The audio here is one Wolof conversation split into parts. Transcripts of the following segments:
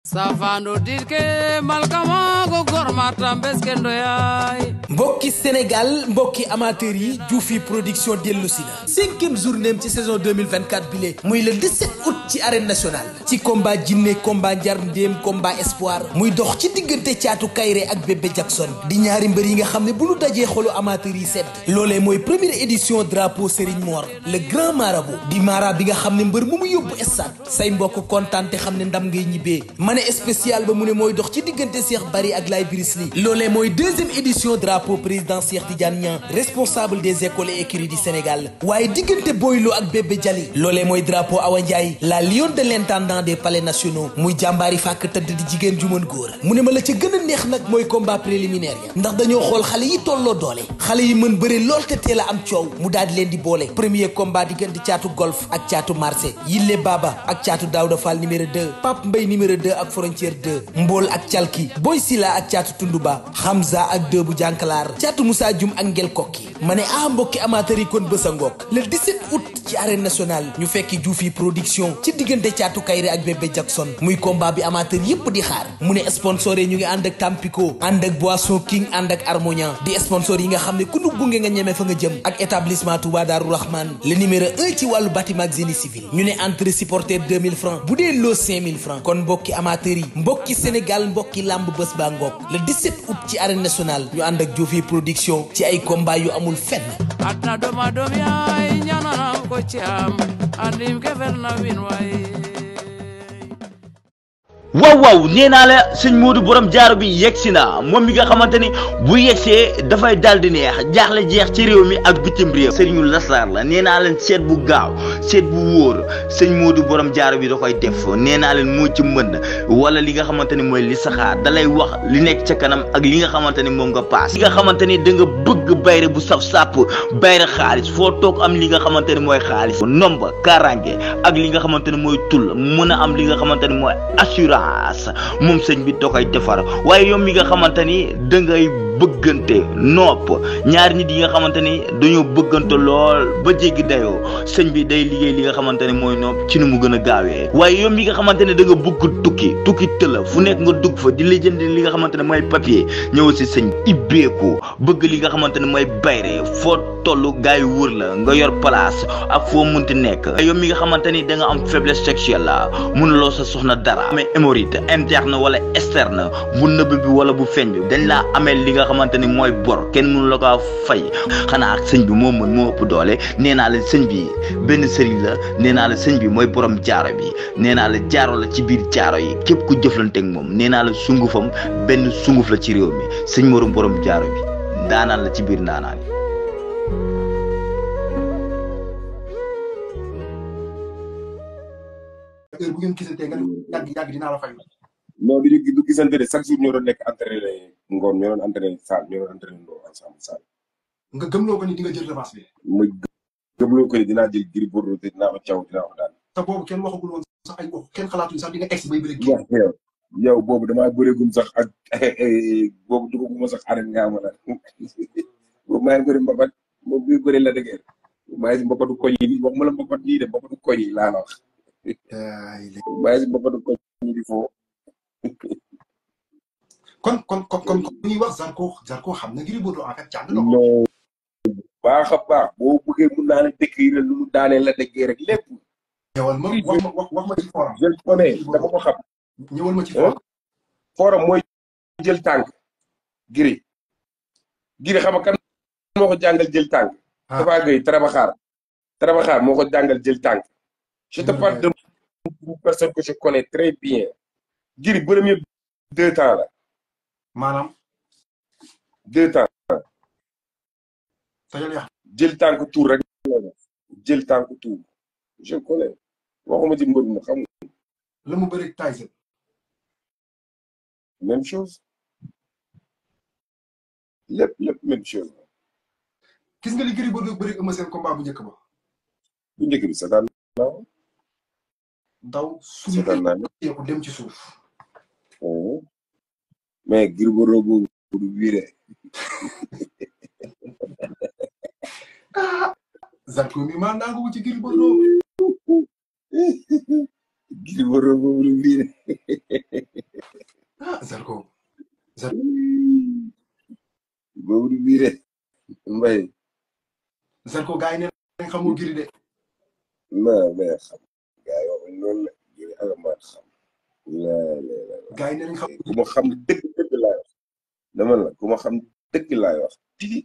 Safando dirke malkama go gormata mbeskendo yaay mbokki Sénégal mbokki amateur yi Dioufy production dellusi na 5e journée ci saison 2024 bile muy le 17 août ci arène nationale ci combat jinne combat njar ndéem combat espoir muy dox ci diggante Caatu Kayre ak Bébé Jackson di ñaari mbër yi nga xam ne bu ñu dajee xolu amateur yi sedd loolee mooy première édition drapeau Serigne Mor le grand marabout di mara bi nga xam ne mbër mu mu yóbbu stade say mbokk kontaan te xam ne ndam ngay ñibbee mané spécial ba mu ne mooy dox ci diggante Cheikh Bari ak Laye Brisli loolee mooy 2e édition drapeau président Cheikh Tidiane Niang responsable des écoles et écuries du Sénégal waaye diggante Boylo ak Bébé Jali loolee mooy drapeau Awa Ndiaye la lionne de l'intendant des palais nationaux muy jàmbaari fàkk tëdd di jigéen ju mën góor mu ne ma la ca gën a neex nag mooy combat préliminaire ya ndax dañoo xool xale yi tolloo doole xale yi mën bëre lool te teel a am coow mu daal di leen di boole premier combat diggante Caatu Golf ak Caatu Marché Yille Baba ak Caatu Daouda Fall numéro 2 Pape Mbaye numéro 2 ak frontière 2 Mbool ak Calki Boy Sila ak Caatu Tunduba Hamza ak 2 bu Jànkalaar Caatu Moussa Dioum ak Ngel Kokki ma ne mbokki amateur yi kon bës a ngoog le 17 août ci arène nationale ñu fekki Dioufy production ci diggante Caatu Kayre ak Bébé Jackson muy combat bi amateur yépp di xaar mu ne sponsor yi ñu ngi ànd ak Tampico ànd ak Boisson King ànd ak Harmonia di sponsor yi nga xam ne ku nu gunge nga ñeme fa nga jëm ak établissement Touba Darou Rahman le numéro 1 ci wàllu bâtiment ak génie civil ñu ne entrée supporter 2000 francs bu dee loo 5000 francs kon mbokki amateur yi mbokki Sénégal mbokki lamb bés baa ngoog le 17 août ci arène nationale ñu ànd ak Dioufy production ci ay combat yu amul fenn adna doma dom yaay ñaanana ko ci am andim ke fel na win waay waaw nee naa la sëñ Modou borom jaaro bi yegsi na moom mi nga xamante ni bu yegsee dafay daal di neex jaaxle jeex ci réew mi ak bitim réew sëriñu lasraar la nee naa leen seet bu gaaw seet bu wóor sëñ Modou borom jaaro bi da koy def nee naa leen moo ci mën wala li nga xamante ni mooy li saxaar da lay wax li nekk ca kanam ak li nga xamante ni moom nga paas li nga xamante ni da nga bëgg bayre bu saf sàpp bayre xaalis foo toog am li nga xamante ni mooy xaalis nomba karange ak li nga xamante ni mooy tul mën a am li nga xamante ni mooy assurance moom sëñ bi da koy defar waaye yow mi nga xamante ni da ngay bëggante nopp ñaari nit yi nga xamante ni dañoo bëggante lool ba jéggi dayoo sëñ bi day liggéey li nga xamante ni mooy nopp ci nu mu gën a gaawee waaye yow mi nga xamante ni da nga bëgg tukki tëla fu nekk nga dugg fa di la jënd li nga xamante ne mooy papier ñëw si sëñ ibbeeku bëgg li nga xamante ne mooy bayre foo tollu gars yi wër la nga yor place ak foo munti nekk yow mi nga xamante ni da nga am faiblesse sexuelle la mënuloo sa soxna dara amee hémorroïde interne wala externe bu nëbb bi wala bu feeñ bi dañ laa amee li nga xamante ni mooy bor kenn mënu la ko fay xanaa ak sëñ bi moo mën moo ëpp doole nee naa la sëñ bi benn sëriñ la nee naa la sëñ bi mooy borom jaaro bi nee naa la jaaro la ci biir jaaro yi képp ku jëflanteeg moom nee naa la sungufam benn sunguf la ci réew mi sëñ morom borom jaaro bi daanaan la ci biir ndaanaan yi heure bu ngeen gisante nga yàgg dinaa la fay. non du gisante de chaque jour ñoo doon nekk entraîné ngoon ñoo doon entraîné salle ñoo doon entraîné ndoo ensemble salle. nga gëmloo ko ni di nga jël revanche bi. ma gëmloo ko ni dinaa jël Gris Bordeaux te dinaa ko caw dinaa ko daan. te boobu kenn waxagul woon sax ay wax kenn xalaatuñ sax di nga egg si bay bëri. yow boobu damaa bëreegum sax ak boobu dugaguma sax arène nga ma la boobu maa ngi bëri mbapat boobu bii bëri la dëgër maa ngi si mbapatu koñ yi wax ma la mbapat nii de mbapatu koñ yi laa la wax. maa ngi si mbapatu koñ yi di foo. kon ñuy wax Zarko xam na Gris Bordeaux en fait jàng na ko. non baax a baax boo bëggee mun naa la décrire lu mu daanee la déggee rek lépp. ñëwal ma wax ma ci forum. je connais dama ko xam. ñëwal ma ci forum. forum mooy jël tànk Gris xam nga kan moo ko jàngal jël tànk. Tafa Gueye Trabaxaar moo ko jàngal jël tànk. je te parle de une personne que je connais très bien. Gris bërëm yëpp 2 temps la. maanaam. 2 temps. jël tànk tuur rek jël tànk tuur je connais waxuma ci mbër ma xam nga. la mu bëri Tyson. même chose lépp même chose. gis nga li Gris Bordeaux bëri Eumeu Sène combat bu njëkk ba. bu njëkk bi seetaan naa. daw suñu ko dem ci suuf. mais Gris Bordeaux boobu du viré. Zarko mi maa nangu ci Gris Bordeaux. Gris Bordeaux boobu du biire. ah Zarko. boobu du biire. Mbaye. Zarko gars yi ne nañ xamoo Gris de. non mais xam. gars yi waxuñ loolu la. Gris ak ma xam. gars yi ne nañ xam. ku ma xam dëgg laay wax. dama la ku ma xam dëgg laay wax. tigi.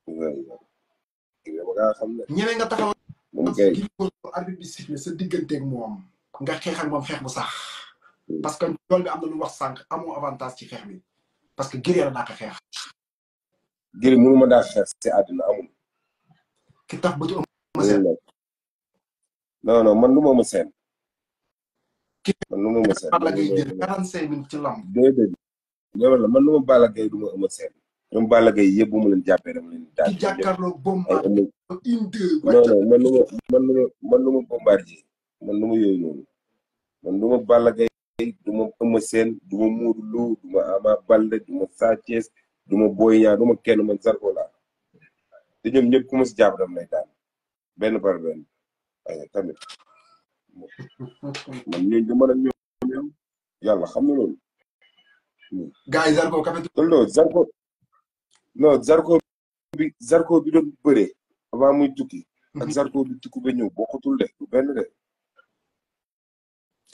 dama kaa xam ne. ñeme nga taxaw. moom kay Gris Bordeaux arbitre bi sifflé sa digganteeg moom. nga xeex ak moom xeex bu sax. parce que loolu bi am na lu wax sànq amoo avantage ci xeex bi. parce que Gris la daa ko xeex. Gris mënu ma daa xeex si àddina amul. ki tax ba ci ëmb seen. non man lu ma ma seen. man lu ma ma seen. Balla Gaye jël 45 minutes ci lamb. déedéet. loolu la man lu ma Balla Gaye du ma ëmb seen. ñoom Balla Gaye yëpp bu mu leen jàppee dama leen daal. ki jàkkaarloo Bombardier. man lu ma Bombardier. man lu ma yooyu noonu. man lu ma Balla Gaye du ma ëmb seen du ma Modou Lo du ma Ama Baldé du ma Sa Thiès du ma Boy Niang du ma kenn man Zarko laa. te ñoom ñëpp ku ma si jàpp dam lay daan benn par benn ay tamit man ñooñu dama ak ñoom yàlla xam na loolu. gars yi Zarko kapit. loolu Zarko bi doon bëree avant muy tukki. ak Zarko bi tukki ba ñëw bokkutul de du benn de.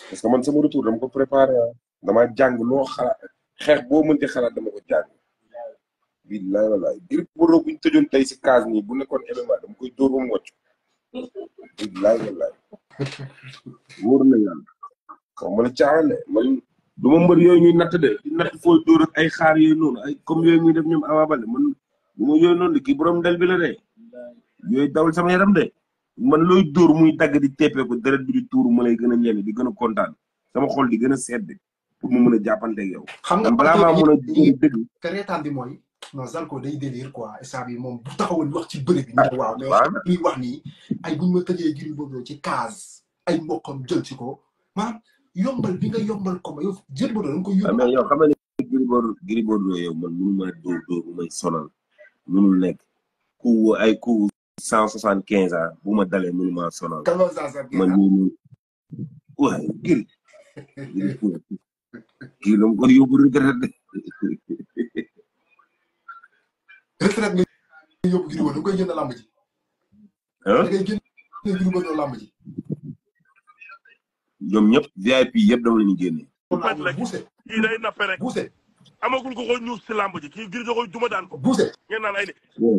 parce que man sama retour dama ko préparé dama jàng loo xalaat xeex boo mënti xalaat dama ko jàng. billaay wallaay Gris Bordeaux buñ tëjoon tey si case nii bu nekkoon MMA dama koy dóor ba mu wàcc. billaay wallaay wóor na yàlla xaw ma la caaxaan man du ma mbër yooyu ñuy natt de di natt fooy dóor ak ay xaar yooyu noonu ay comme yooyu muy def ñoom Ama Baldé man du ma yooyu noonu de kii borom del bi la de yooyu dawul sama yaram de man looy dóor muy dagg di teppee ko deret bi di tuuru ma lay gën a ñeme di gën a kontaan sama xol di gën a sedd pour mu mën a jàppanteeg yow. xam nga balaa maa mën a dëgg. te reetaan bi mooy. non Zarko day délire quoi instant bi moom bu taxawoon wax ci bëri bi. waaw mais ñuy wax nii ay buñ ma tëjee Gris Bordeaux ci case ay mboqam jël ci ko maanaam yombal bi nga yombal ko ma yow Gris Bordeaux da nga koy yóbbu. mais yow xam nga ne Gris Bordeaux yow man mënu ma dóor bu may sonal mënul nekk ku ay ku 175 ans bu ma dalee mënu maa sonal. man ñu waaye Gris kii la mu ko yóbbu retraite retraite nga yóbbu Gris Bordeaux da nga koy jënd làmb ji. da ngay jënd Gris Bordeaux làmb ji. ñoom ñëpp VIP yëpp dama leen génne. buuse kii day nappe rek buuse. amagul ko ñuus si làmb ji kii Gris da koy duma daan ko. buuse. ngeen naan ay ni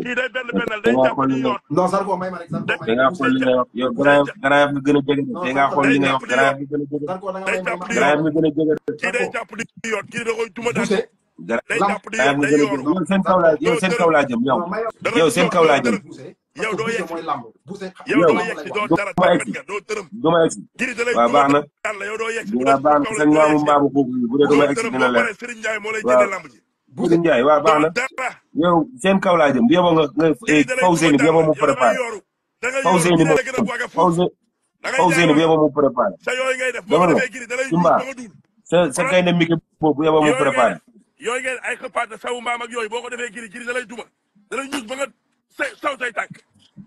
kii day benn day jàpp di yoon. non Zarko may ma rek Zarko may da ngaa xool li ngay wax yow garaaf nga gën a jege. da ngaa xool li ngay wax garaaf nga gën a jege. Zarko da nga may ma garaaf nga gën a jege. kii day jàpp di yoon kii da koy duma daan ko. day jàpp di garaaf nga gën a jege yow seen kaw laa jëm yow seen kaw laa jëm. yow doo yegg mooy lamb buuse. yow doo yegg si doo dara doo tërëm. duma egg si Gris da lay waaw baax na. yow doo yegg si waaw baax na sa ñaamu mbaamu kooku bu dee duma egg si dina leer. Serigne Ndiaye moo lay jëndee lamb ji. Serigne Ndiaye waaw baax na yow seen kaw laa jëm bu yeboo nga Fawzeyni bu yeboo mu préparé Fawzeyni bu yeboo mu préparé sa yooyu ngay def dama boo la defee Gris da lay Simba ba nga dul sa kay ne miki boobu bu yeboo mu préparé yooyu ngay ay xëppaat sawu mbaam ak yooyu boo ko defee Gris da lay duma da lay ñuus ba nga saw say tànk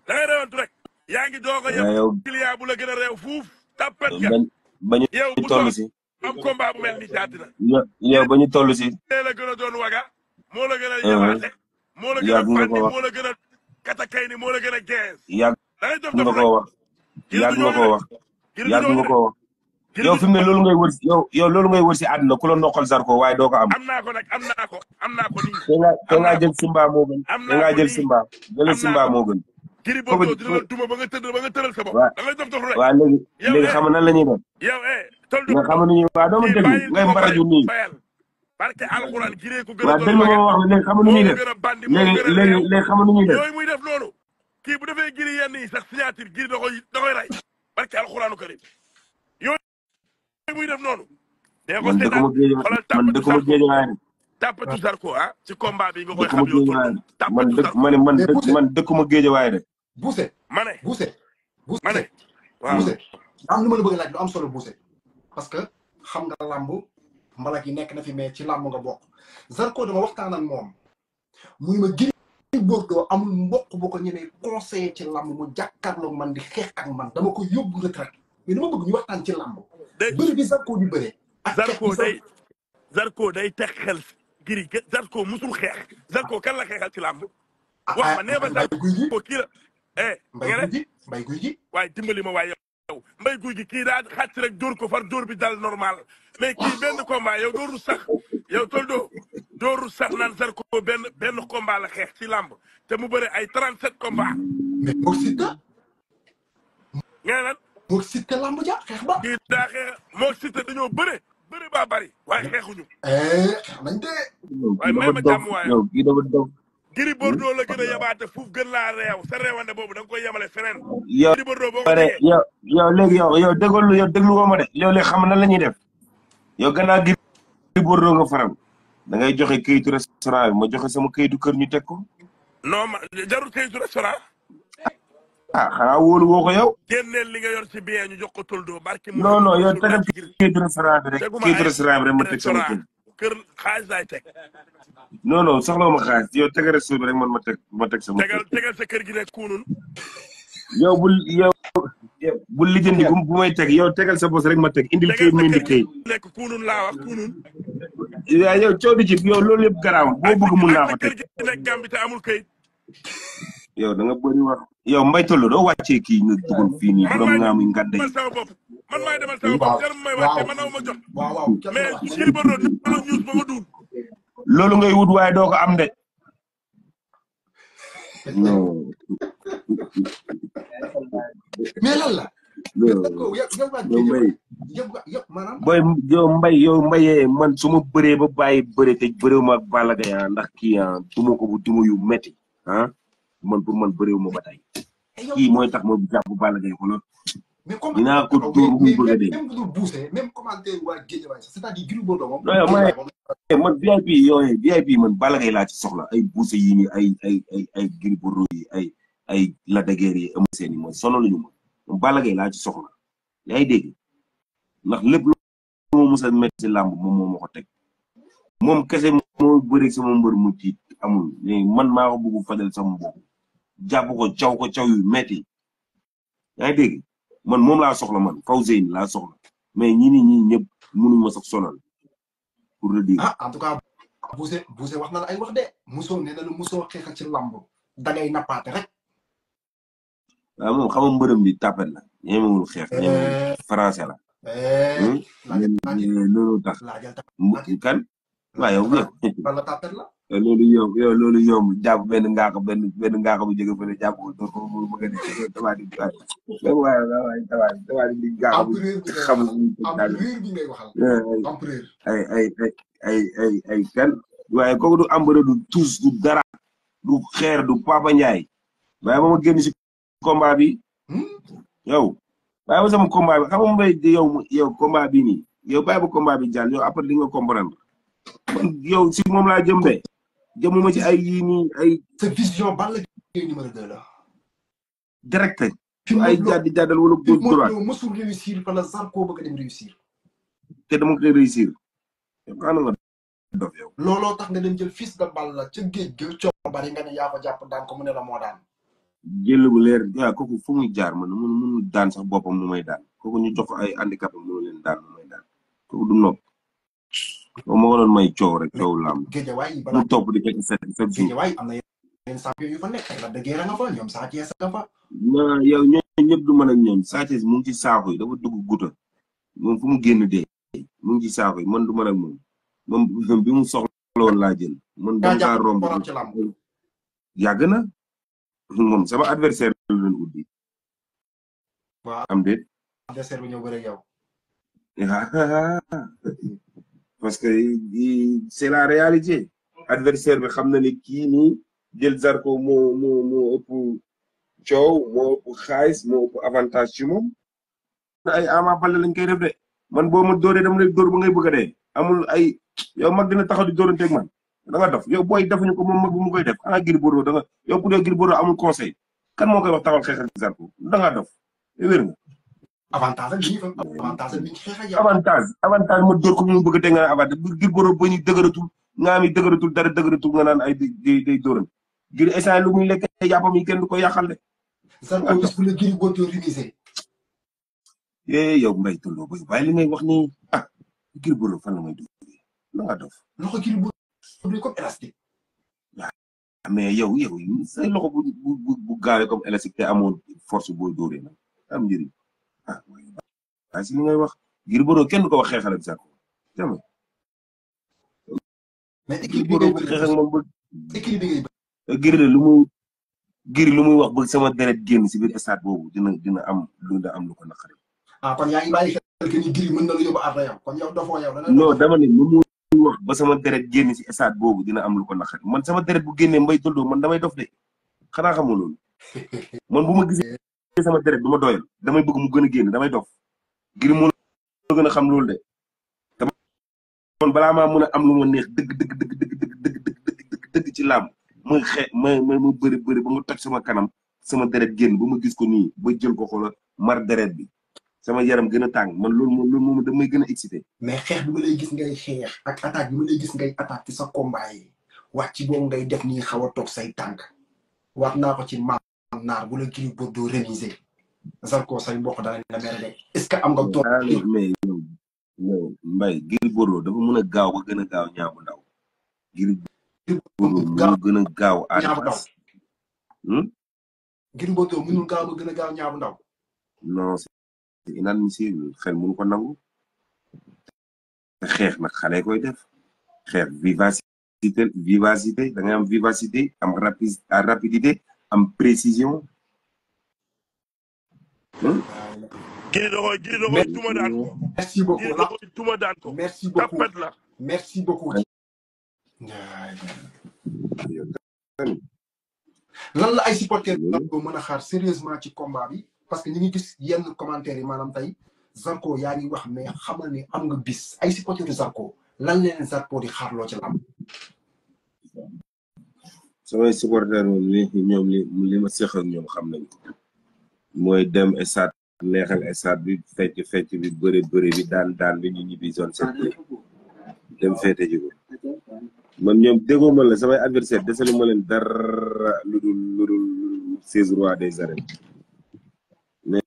da ngay rewantu rek yaa ngi doog a yem client bu la gën a réew fuuf tapet nga bañu toll si am combat bu mel ni jaatina yow ba ñu toll si la gën a doon waga moo la gën a yemaate moo la gën a fànni moo la gën a katakay ni moo la gën a gees yàgg da ngay dof nga koo wax yàgg nga koo wax yàgg nga koo wax yow fi mu ne loolu ngay wër yow loolu ngay wër si àdduna ku la noqal Zarko waaye doo ko am. am naa ko nag am naa ko nii. te ngaa jël Simba moo gën. te ngaa jël Simba jël Simba moo gën. Gris Bordeaux dina la duma ba nga tëral sa bopp. waaw da ngay dof dof rek. waaw léegi xam nan la ñuy def. yow tol nga xam ne nii waaw doo ma déglu ngay mbaraju nii. parce que alxuraan Gris ko gën a waaw déglu ma wax léegi xam nu ñuy def léegi xam nu ñuy def. yooyu muy def noonu kii bu defee Gris yenn yi sax signature Gris da koy rey parce que alxuraanu karim muy def noonu. man dëkkuma géej waaye tàppatu Zarko ci combat bi nga koy xam yow man dëkkuma géej waaye de. buuse. ma ne buuse. ma ne waaw buuse. am lu ma la bëgg laaj lu am solo buuse. parce que xam nga làmb mbalak yi nekk na fi mais ci làmb nga bokk. Zarko dama waxtaan ak moom muy ma Gris Bordeaux amul mbokk bu ko ñemee conseiller ci làmb mu jàkkaarloog man di xeex ak man dama ko yóbbu retraite mais dama bëgg ñu waxtaan ci lamb. day bëri bi Zarko di bëree. Zarko day teg xel Gris Zarko musul xeex Zarko kan la xeexal ci lamb. wax ma nee ma Zarko kii la. mbay guy gi waaye dimbali ma waaye yow mbay guy gi kii daa xàcc rek dóor ko far dóor bi dal normal mais kii benn combat yow dooru sax yow Toldo dooru sax naan Zarko benn combat la xeex ci lamb te mu bëri ay 37 combat. mais moog Siteu. nga lan moog Siteu lamb ja xeex ba. kii daa xeex moog Siteu dañoo bëre baa bari waaye xeexuñu. xeex nañ de. waaye may ma jàmm waaye yow kii dafa dof. Gris Bordeaux la gën a yabaate fuuf gën laa réew sa réewande boobu da nga koy yemale feneen. yow Gris Bordeaux boo ko déggee yow léegi yow déglu ko ma de yow léegi xam na la ñuy def yow gannaaw Gris Bordeaux nga faral da ngay joxe kayitu restaurant bi ma joxe sama kayitu kër ñu teg ko. non ma jarul kayitu restaurant. xanaa wóolu woo ko yow. génneel li nga yor ci bien ñu jox ko Toldo barki. non yow tegal kayitu restaurant bi rek kayitu restaurant bi rek ma teg sama kër xaalis laay teg. non soxla ma xaalis yow tegal restaurant bi rek man ma teg sama tegal sa kër gi nekk kunun. yow bul lijjanti bu may teg yow tegal sa bos rek ma teg indil kayit mu indi kayit. nekk kunun laa wax kunun. waaw yow coow di ci yow loolu yëpp garaaw boo bëgg mun naa ko teg. kër gi nekk Gambie te amul kayit. yow da nga bëri wax. yow Mbaye Tollo doo wàccee kii nga dugal fii nii borom nga muy ngàdde yi. man maay demal sama bopp jarul may wàccee man aw ma jot. mais su Gris Bordeaux dina ñuus ba ma duul. loolu ngay wut waaye doo ko am de. non. mais lan la. yow Mbaye man su ma bëree ba bàyyi bëre te bëreewuma ak Balla Gaye ndax kii duma ko bu duma yu metti man pour man bëreewuma ba tey kii mooy tax ma jàpp Balla Gaye ko dinaa ko dóor bu bëgg a dee. même bu dul bousee même commentaire waa Guédiawaye c'est-à-dire Gris Bordeaux moom. man VIP yooyu VIP man Balla Gaye laa ci soxla ay bousee yi nii ay Gris Bordeaux yi ay la daguerre yi am seen i mooy sonaluñu ma moom Balla Gaye laa ci soxla yaa ngi dégg ndax lépp lu ma mos a métti si làmb moom moo ma ko teg moom kese moo bëri sama mbër mu tiit amul mais man maa ko bëgg fajal sama bopp jàpp ko caw yu metti yaa ngi dégg man moom laa soxla man Fawzeyni laa soxla mais ñi ñëpp mënuñ ma sax sonal pour le dire. en tout cas Bousse wax na la ay wax de musoo nee na lu musoo xeex ci lamb dangay nappaate rek. waaw moom xam nga mbërëm bi tàppet la ñemewul xeex ñemewul français la. loolu tax kan waaw yow wala tàppet la. loolu yomb jàpp benn ngaaka bu jóge fële jàpp ko door ko bëgg a def tabaadi di ngaaka bu xam bi ngay waxal ay kan waaye kooku du ambara du tous du dara du xeer du Papa Ndiaye waaye ba ma génn si combat bi yow waaye ba sama combat bi xam nga Mbaye yow combat bi nii yow bàyyi ba combat bi jàll yow après di nga comprendre yow si moom laa jëm de jëmuma ci ay yii nii ay. sa vision Balla Gaye numéro 2 la. direct. ay jàddal wala gauche droite. mësul réussir wala Zarko bëgg a dem réussir. te dama koy réussir. yow xanaa nga dof yow. looloo tax nga dem jël fils de Balla ca géej ga coono bari nga ne yaa ko jàpp daan ko mu ne la moo daan. jël bu leer waaw kooku fu muy jaar man mënu daan sax boppam mu may daan kooku ñu jox ay handicap mënu leen daan mu may daan kooku du nopp. moom moo doon may coow rek coow lamb. Guédiawaye mu topp di fekk set jour. Guédiawaye am na yeneen champion yu fa nekk la dëggee nga fa ñoom Sa Thiès nga fa. non yow ñëpp du mën ak ñoom Sa Thiès mu ngi ci saako yi dafa dugg guta moom fu mu génn dee mu ngi ci saako yi man du mën ak moom bi mu soxla woon laa jël. man dama kaa romb yàgg na moom sama adversaire la leen uddi. waaw am déet. adversaire bi ñëw bëre yow. parce que c'est la réalité adversaire bi xam na ni kii nii jël Zarko moo ëpp coow moo ëpp xaalis moo ëpp avantage ci moom ay Ama Baldé lañ koy def de man boo ma dóoree dama lay dóor ba ngay bëgg a dee amul ay yow mag dina taxaw di dóoranteeg man da nga dof yow booy defuñu ko moom mag bu mu koy def xanaa Gris Bordeaux da nga yow ku dee Gris Bordeaux amul conseil kan moo koy wax taxawal xeexal Zarko da nga dof wér nga avantage ma dóor ko mu bëgg te nga naan avantage Gris Bordeaux ba ñu dëgëratul nga mi dëgëratul dara dëgëratul nga naan ay day dóoran Gris instant lu muy lekk yàppam yi kenn du ko yàqal de. Zarko bis bu la Gris Bordeaux rimisé. yow Mbaye Tonton boy bàyyi li ngay wax nii ah Gris Bordeaux fan la may dugg la nga dof loxo Gris Bordeaux comme élastique. mais yow say loxo bu gaawee comme élastique te amoon force booy dóoree na am njëriñ ah waaye si li ngay wax Gris Bordeaux kenn du ko wax xeexal ak Zarko jamais. mais équipe bi ngay bëri xeex ak moom ba équipe bi ngay bëri. Gris lu muy wax ba sama deret génn si biir stade boobu dina am lu ko naqari. ah kon yaa ngi bàyyi xel que ni Gris mën na la yóbbu àll yow kon yow dafoo yow. non dama ne lu muy wax ba sama deret génn si stade boobu dina am lu ko naqari man sama deret bu génnee Mbaye Tonton man damay dof de xanaa xamoo loolu man bu ma gisee sama deret du ma doyal damay bëgg mu gën a génn damay dof Gris moo la gën a xam loolu de dama kon balaa maa mën a am lu ma neex dëgg ci làmb ma bëri ba mu toj sama kanam sama deret génn ba ma gis ko nii ba jël ko xoola mar deret bi sama yaram gën a tàng man loolu moom damay gën a excité. mais xeex bi ma lay gis ngay xeex ak attaque bi ma lay gis ngay attaque ci sa combat yi wàcc boobu ngay def nii xaw a toog say tànk waat naa ko ci maam naar bu la Gris Bordeaux révisé Zarko say mbokk dana la mere de est-ce que am nga toog mais yow Mbaye Gris Bordeaux dafa mën a gaaw ba gën a gaaw ñaabu ndaw Gris Bordeaux mu gën a gaaw ñaabu ndaw Gris Bordeaux mënul gaaw ba gën a gaaw ñaabu ndaw non c'est inadmissible xel mënu ko nangu xeex nag xale koy def xeex vivacité da ngay am vivacité am rapidité am précision. Gris da koy tuma daan ko. merci beaucoup Gris da koy tuma daan ko. merci beaucoup tapet la. merci beaucoup. lan la ay supporters ko mën a xaar sérieusement ci combat bi parce que ñu ngi gis yenn commentaires yi maanaam tey Zarko yaa ngi wax mais xamal ne am nga bis ay supporters Zarko lan leen Zarko di xaarloo ci lamb. samay supporters ñoom li ma seq ak ñoom xam nañ ko mooy dem stade neexal stade bi fecc bi bëre bi daan bi ñu ñibbi zone 7 dem feete ji ko man ñoom déggoo ma la samay adversaire desalu ma leen dara lu dul 16 rois des arènes mais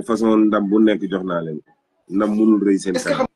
façon ndam bu nekk jox naa leen ndam mënul rëy seen kanam